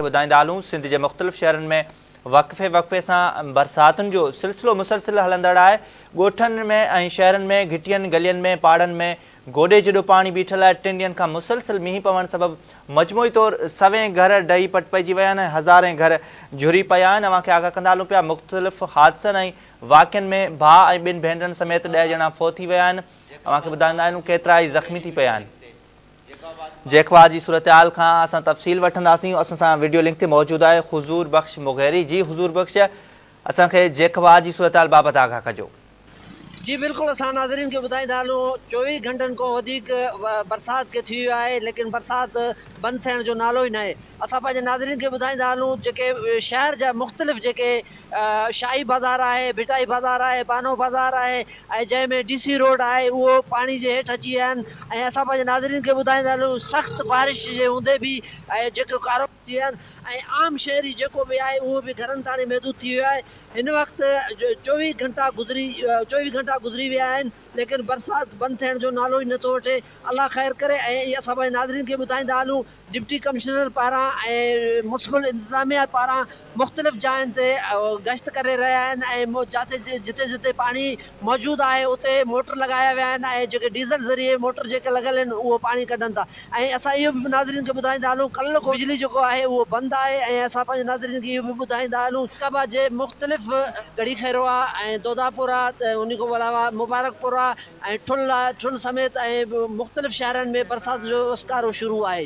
ॿुधाईंदा हलूं सिंध जे मुख़्तलिफ़ शहरनि में वक़फ़े सां बरसातुनि जो सिलसिलो मुसलसिल हलंदड़ आहे। ॻोठनि में ऐं शहरनि में घिटियुनि गलियुनि में पाड़नि में गोॾे जहिड़ो पाणी बीठल आहे। 3 ॾींहंनि खां मुसलसिल मींहुं पवण सबबि मजमूई तौरु सवें घर ॾही पट पइजी विया आहिनि। हज़ारे घर झुरी पिया आहिनि। अव्हांखे आगाह कंदा हलूं पिया मुख़्तलिफ़ हादसनि ऐं वाक़िअनि में भाउ ऐं 2 भेनरुनि समेत 10 ॼणा फ़ौत थी विया आहिनि। अव्हांखे ॿुधाईंदा आहियूं केतिरा ई ज़ख़्मी थी पिया आहिनि। जेखवा जी सूरत हाल खां असां तफ़सील वठंदासीं। असां सां वीडियो लिंक ते मौजूदु आहे हुज़ूर बख़्श मुग़ैरी। जी हुज़ूर बख़्श, असांखे जेखवा जी सूरत हाल बाबति आगाह कजो। जी बिल्कुल, असां नाज़रीन खे ॿुधाईंदा हलूं 24 घंटनि खां वधीक बरसाति के थी वियो आहे, लेकिन बरसाति बंदि थियण जो नालो ई न आहे। असां पंहिंजे नाज़रीन खे ॿुधाईंदा हलूं जेके शहर जा मुख़्तलिफ़ जेके शाही बाज़ार आहे, भिटाई बाज़ार आहे, बानो बाज़ार आहे ऐं जंहिंमें DC रोड आहे उहो पाणी जे हेठि अची विया आहिनि। ऐं असां पंहिंजे नाज़रीन खे ॿुधाईंदा हलूं सख़्तु बारिश जे हूंदे बि ऐं जेको कारो थी विया आहिनि ऐं आम शहरी जेको बि आहे उहो बि घरनि ताणी महदूद थी वियो आहे। हिन वक़्तु 24 घंटा गुज़री विया आहिनि, लेकिन बरसाति बंदि थियण जो नालो ई नथो वठे। अलाह ख़ैर करे। ऐं असां पंहिंजे नाज़रीन खे ॿुधाईंदा हलूं डिप्टी कमिश्नर पारां ऐं मुनिसिपल इंतिज़ामिया पारां मुख़्तलिफ़ जायुनि ते गश्त करे रहिया आहिनि ऐं जिते जिते पाणी मौजूदु आहे उते मोटर लॻाया विया आहिनि ऐं जेके डीज़ल ज़रिए मोटर जेके लॻल आहिनि उहो पाणी कढनि था। ऐं असां इहो बि नाज़रीन खे ॿुधाईंदा हलूं कल्ह को बिजली जेको आहे उहो बंदि आहे। ऐं असां पंहिंजे नाज़रीन खे इहो बि ॿुधाईंदा हलूं कबा जे मुख़्तलिफ़ गढ़ी खैरवा ऐं दोदापुर आहे, उन खां अलावा मुबारकपुर आहे ऐं ठुल समेत ऐं मुख़्तलिफ़ शहरनि में बरसाति जो अस्कारो शुरू आहे।